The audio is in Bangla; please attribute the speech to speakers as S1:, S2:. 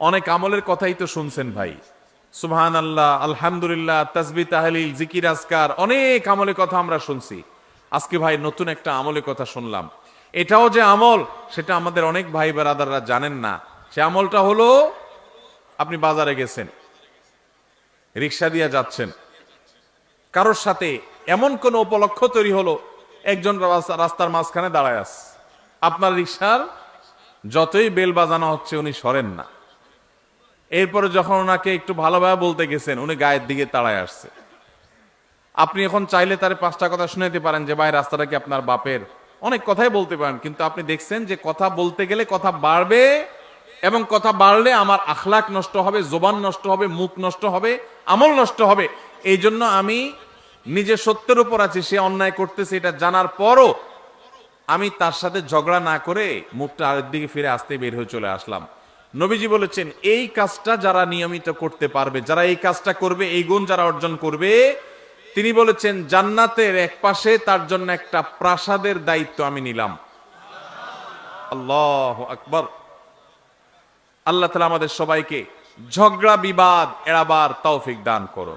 S1: অনেক আমলের কথাই তো শুনছেন ভাই, সুবহানাল্লাহ, আলহামদুলিল্লাহ, তাসবিহ তাহলিল জিকির আজকার, অনেক আমলের কথা আমরা শুনছি। আজকে ভাই নতুন একটা আমলের কথা শুনলাম। এটাও যে আমল সেটা আমাদের অনেক ভাই ব্রাদাররা জানেন না। সে আমলটা হলো, আপনি বাজারে গেছেন, রিক্সা দিয়ে যাচ্ছেন, কারোর সাথে এমন কোন উপলক্ষ তৈরি হলো, একজন রাস্তার মাঝখানে দাঁড়ায় আছে, আপনার রিক্সার যতই বেল বাজানো হচ্ছে উনি সরেন না। এরপরে যখন ওনাকে একটু ভালোভাবে বলতে গেছেন, উনি গায়ের দিকে তাড়ায় আসছে। আপনি এখন চাইলে তার 5টা কথা শুনাইতে পারেন যে ভাই রাস্তাটা কি আপনার বাপের, অনেক কথাই বলতে পারেন, কিন্তু আপনি দেখছেন যে কথা বলতে গেলে কথা বাড়বে, এবং কথা বাড়লে আমার আখলাক নষ্ট হবে, জবান নষ্ট হবে, মুখ নষ্ট হবে, আমল নষ্ট হবে। এই জন্য আমি নিজে সত্যের উপর আছি, সে অন্যায় করতেছে এটা জানার পরও আমি তার সাথে ঝগড়া না করে মুখটা আরেক দিকে ফিরে আসতে বের হয়ে চলে আসলাম। নবীজি বলেছেন এই কাজটা যারা নিয়মিত করতে পারবে, যারা এই কাজটা করবে, এই গুণ যারা অর্জন করবে, তিনি বলেছেন জান্নাতের এক পাশে তার জন্য একটা প্রাসাদের দায়িত্ব আমি নিলাম। আল্লাহু আকবার। আল্লাহ তাআলা আমাদের সবাইকে ঝগড়া বিবাদ এড়াবার তৌফিক দান করো।